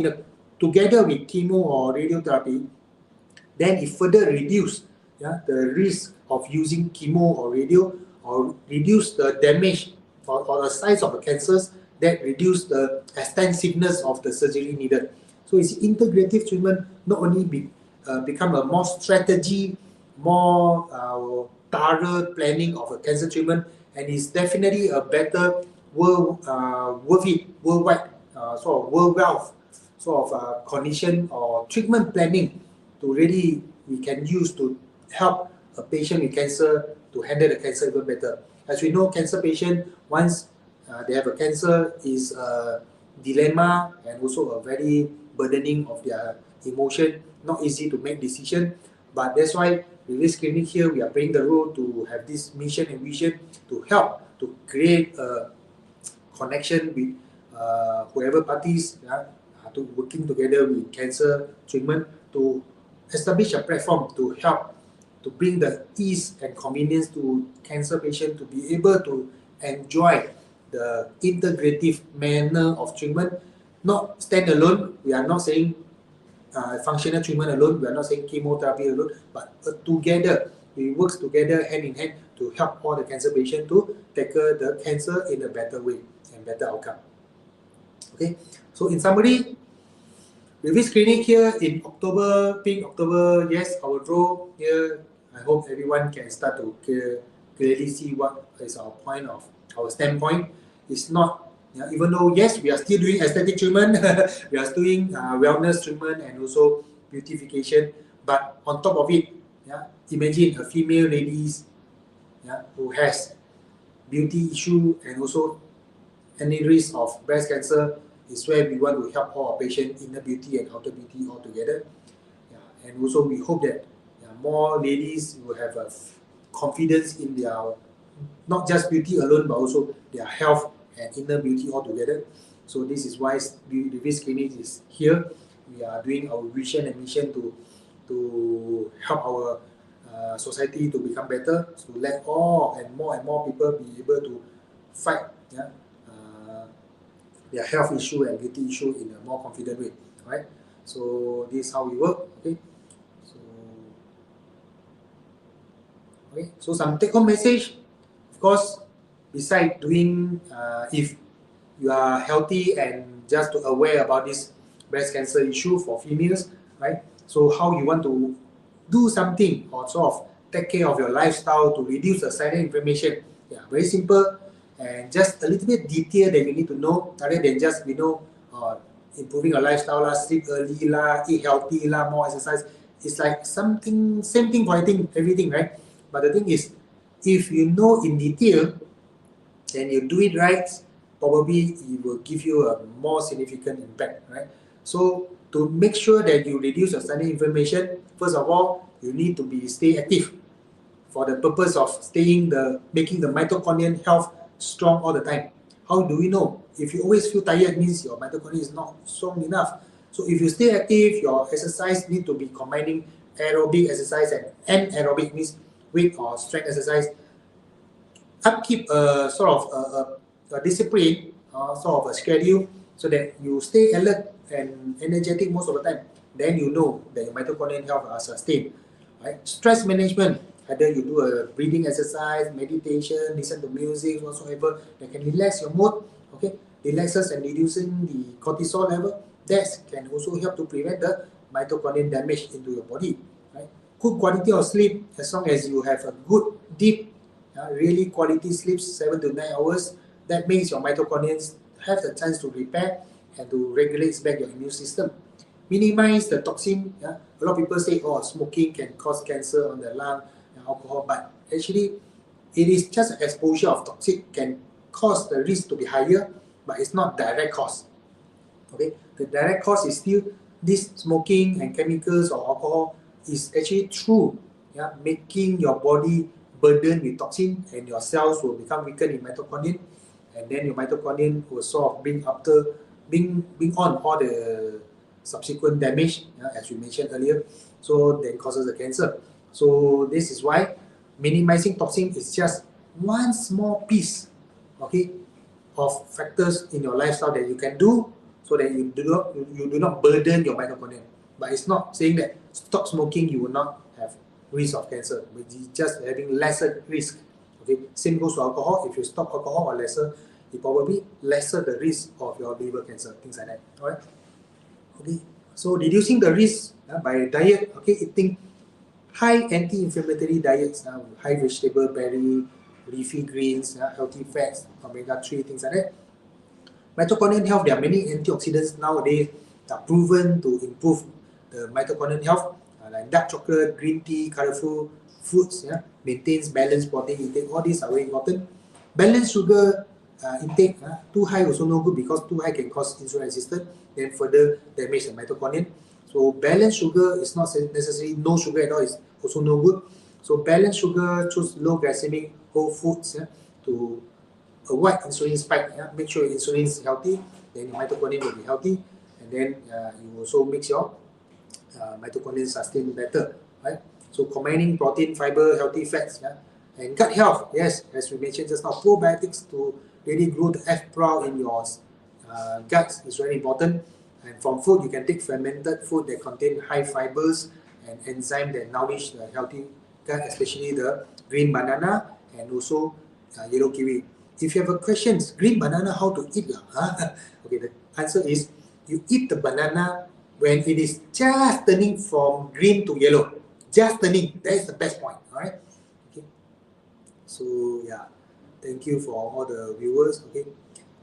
together with chemo or radiotherapy, then it further reduce the risk of using chemo or radio, or reduce the damage or the size of the cancers, that reduce the extensiveness of the surgery needed. So it's integrative treatment, not only become a more strategy, more thorough planning of a cancer treatment, and is definitely a better worldwide sort of world wealth sort of condition or treatment planning to really we can use to help a patient with cancer to handle the cancer even better. As we know, cancer patient, once they have a cancer, is a dilemma and also a very burdening of their emotion, not easy to make decision. But that's why with this clinic here, we are playing the role to have this mission and vision to help to create a connection with whoever parties to working together with cancer treatment to establish a platform to help to bring the ease and convenience to cancer patients to be able to enjoy the integrative manner of treatment, not stand alone. We are not saying functional treatment alone, we are not saying chemotherapy alone, but together, we work together hand in hand to help all the cancer patients to tackle the cancer in a better way and better outcome. Okay, so in summary, with this clinic here in October, yes, our role here, I hope everyone can start to clearly see what is our point of our standpoint. It's not, even though yes, we are still doing aesthetic treatment, we are doing wellness treatment and also beautification, but on top of it, imagine a female ladies who has beauty issue and also any risk of breast cancer, is where we want to help all our patients, inner beauty and outer beauty all together. And also we hope that more ladies will have a confidence in their not just beauty alone, but also their health and inner beauty altogether. So this is why Revix Clinic is here. We are doing our vision and mission to help our society to become better, to let and more people be able to fight their health issue and beauty issue in a more confident way. Right? So this is how we work. So some take-home message. Of course, besides doing, if you are healthy and just aware about this breast cancer issue for females, right? So how you want to do something or sort of take care of your lifestyle to reduce the silent inflammation. Yeah, very simple and just a little bit detail that you need to know rather than just improving your lifestyle lah, sleep early lah, eat healthy lah, more exercise. It's like something same thing for everything, right? But the thing is, if you know in detail, and you do it right, probably it will give you a more significant impact, right? So to make sure that you reduce your silent inflammation, first of all, you need to stay active for the purpose of making the mitochondrial health strong all the time. How do we know? If you always feel tired, means your mitochondria is not strong enough. So if you stay active, your exercise need to be combining aerobic exercise and anaerobic, means weight or strength exercise. Upkeep a sort of a discipline, sort of a schedule, so that you stay alert and energetic most of the time. Then you know that your mitochondrial health are sustained. Right? Stress management, either you do a breathing exercise, meditation, listen to music, whatsoever that can relax your mood, okay, relaxes and reducing the cortisol level. That can also help to prevent the mitochondrial damage into your body. Right? Good quality of sleep, as long as you have a good, deep, really quality sleep, 7 to 9 hours, that means your mitochondria have the chance to repair and to regulate back your immune system. Minimize the toxin. A lot of people say, oh, smoking can cause cancer on the lung, alcohol, but actually it is just exposure of toxic can cause the risk to be higher, but it's not direct cause. Okay, the direct cause is still this smoking and chemicals or alcohol is actually true, making your body burdened with toxin, and your cells will become weakened in mitochondria, and then your mitochondria will sort of bring on all the subsequent damage, as we mentioned earlier, so then causes the cancer. So this is why minimizing toxin is just one small piece, okay, of factors in your lifestyle that you can do so that you do not burden your mitochondria. But it's not saying that stop smoking, you will not have risk of cancer, but just having lesser risk. Okay, same goes to alcohol. If you stop alcohol or lesser, it probably lesser the risk of your liver cancer, things like that. All right. Okay. So reducing the risk by diet. Okay, eating high anti-inflammatory diets, high vegetable, berry, leafy greens, healthy fats, omega-3, things like that. Mitochondrial health. There are many antioxidants nowadays that are proven to improve the mitochondrial health. Like dark chocolate, green tea, colorful foods, maintains balanced protein intake. All these are very important. Balanced sugar intake, too high also no good, because too high can cause insulin resistance, then further damage the mitochondria. So balanced sugar is not necessarily no sugar at all, is also no good. So balanced sugar, choose low glycemic whole foods to avoid insulin spike. Make sure your insulin is healthy, then your mitochondria will be healthy, and then you also makes your mitochondria sustain better, right? So combining protein, fiber, healthy fats, and gut health. Yes, as we mentioned just now, probiotics to really grow the F proud in your guts is very important. And from food, you can take fermented food that contain high fibers and enzymes that nourish the healthy gut, especially the green banana and also yellow kiwi. If you have a questions, green banana, how to eat? Okay, the answer is you eat the banana when it is just turning from green to yellow. Just turning, that is the best point, alright? Okay. So yeah, thank you for all the viewers. Okay.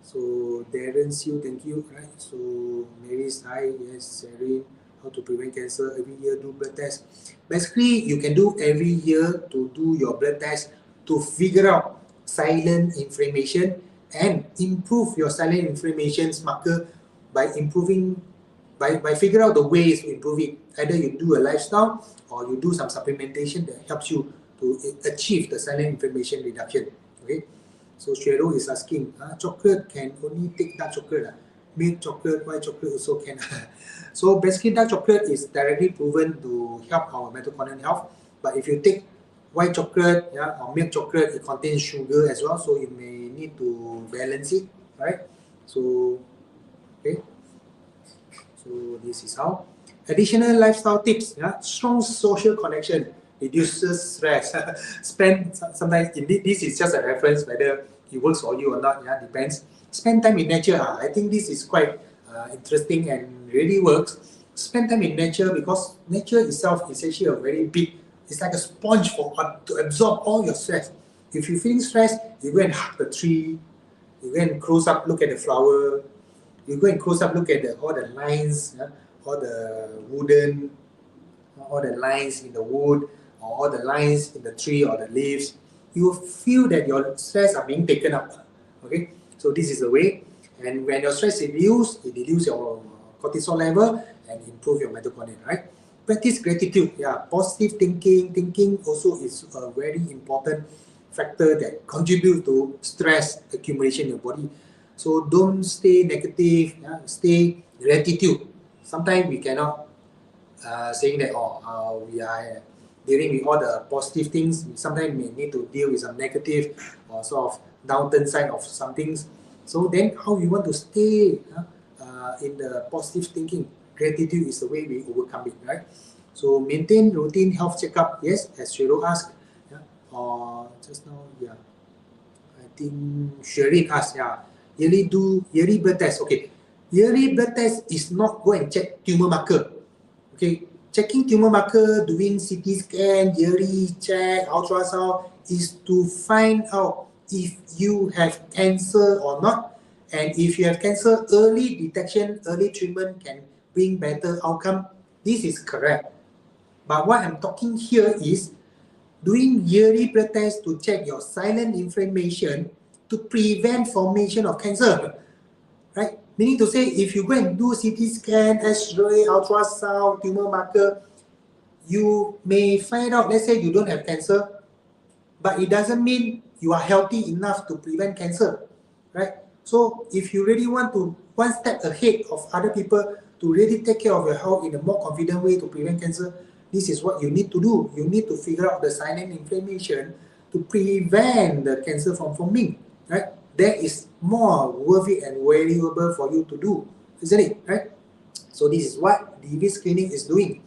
So Darren Siu, thank you. Right. So Mary's hi, yes, Sharon, how to prevent cancer every year, do blood test. Basically, you can do every year to do your blood test to figure out silent inflammation and improve your silent inflammation marker by improving by figure out the ways to improve it. Either you do a lifestyle or you do some supplementation that helps you to achieve the silent inflammation reduction. Okay. So Cheryl is asking, chocolate can only take dark chocolate. Milk chocolate, white chocolate also can. So basically dark chocolate is directly proven to help our mitochondrial health. But if you take white chocolate, yeah, or milk chocolate, it contains sugar as well, so you may need to balance it, right? So, okay. So this is how. Additional lifestyle tips, yeah, strong social connection reduces stress. Sometimes indeed this is just a reference whether it works for you or not, yeah, depends. Spend time in nature. I think this is quite interesting and really works. Spend time in nature because nature itself is actually a very big, it's like a sponge for to absorb all your stress. If you're feeling stressed, you go and hug the tree, you go and close up, look at the flower, you go and close up, look at all the lines, yeah, all the wooden, all the lines in the wood, or all the lines in the tree or the leaves. You feel that your stress are being taken up. Okay, so this is the way. And when your stress is reduced, it reduces your cortisol level and improve your mitochondria, right? Practice gratitude. Yeah, positive thinking. Thinking also is a very important factor that contributes to stress accumulation in your body. So don't stay negative. Yeah, stay gratitude. Sometimes we cannot saying that we are dealing with all the positive things. Sometimes we need to deal with some negative or sort of downturn side of some things. So then how we want to stay in the positive thinking? Gratitude is the way we overcome it, right? So maintain routine health checkup. Yes, as Cheryl asked. Yeah, or just now, yeah. I think Sherin asked, yeah, yearly blood test. Okay, yearly blood test is not go and check tumor marker. Okay, checking tumor marker, doing CT scan, yearly check, ultrasound is to find out if you have cancer or not. And if you have cancer, early detection, early treatment can bring better outcome. This is correct. But what I'm talking here is doing yearly blood test to check your silent inflammation to prevent formation of cancer. Right? Meaning to say, if you go and do CT scan, X-ray, ultrasound, tumor marker, you may find out, let's say you don't have cancer, but it doesn't mean you are healthy enough to prevent cancer, right? So if you really want to one step ahead of other people to really take care of your health in a more confident way to prevent cancer, this is what you need to do. You need to figure out the silent inflammation to prevent the cancer from forming, right? That is more worth it and valuable for you to do, isn't it, right? So this is what Revix Clinic is doing.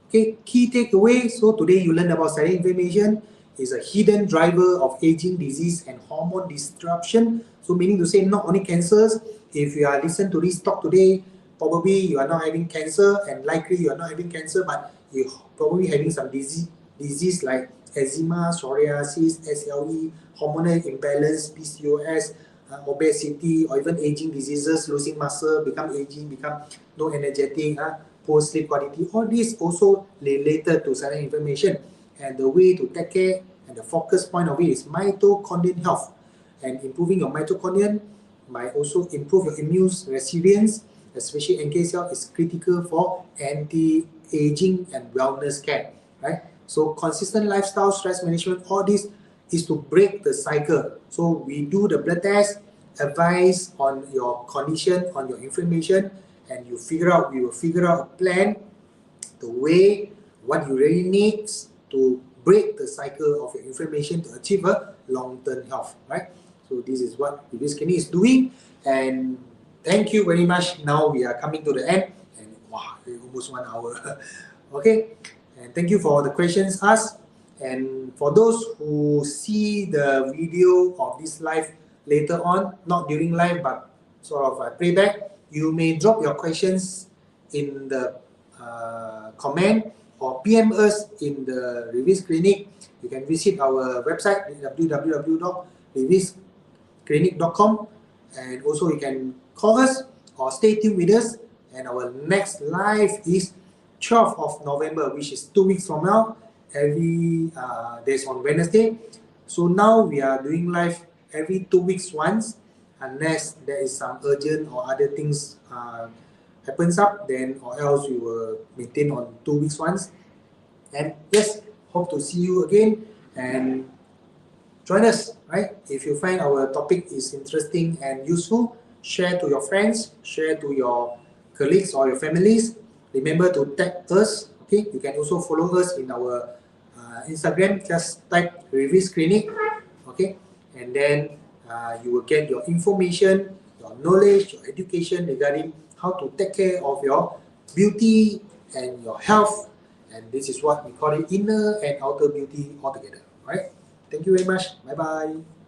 Okay, key takeaway. So today you learned about silent inflammation is a hidden driver of aging, disease, and hormone disruption. So meaning to say not only cancers. If you are listening to this talk today, probably you are not having cancer, and likely you are not having cancer, but you probably having some disease like eczema, psoriasis, SLE, hormonal imbalance, PCOS, obesity, or even aging diseases, losing muscle, become aging, become no energetic, poor sleep quality. All these also related to silent inflammation. And the way to take care and the focus point of it is mitochondrial health. And improving your mitochondria might also improve your immune resilience, especially NK cell is critical for anti-aging and wellness care, right? So consistent lifestyle, stress management, all this is to break the cycle. So we do the blood test, advise on your condition, on your inflammation, and we will figure out a plan, the way, what you really need to break the cycle of your inflammation to achieve a long-term health, right? So this is what Revix Clinic is doing, and thank you very much. Now we are coming to the end, and wow, almost 1 hour. Okay, and thank you for the questions asked. And for those who see the video of this live later on, not during live but sort of a playback, you may drop your questions in the comment or PM us in the Revix Clinic. You can visit our website www.revixclinic.com, and also you can call us or stay tuned with us. And our next live is 12th of November, which is 2 weeks from now. Every days on Wednesday. So now we are doing live every 2 weeks once, unless there is some urgent or other things happens up, then or else we will maintain on 2 weeks once. And yes, hope to see you again and join us, right? If you find our topic is interesting and useful, share to your friends, share to your colleagues or your families. Remember to tag us, okay? You can also follow us in our Instagram, just type Revix Clinic, okay? And then you will get your information, your knowledge, your education regarding how to take care of your beauty and your health. And this is what we call it, inner and outer beauty altogether, right? Thank you very much. Bye bye.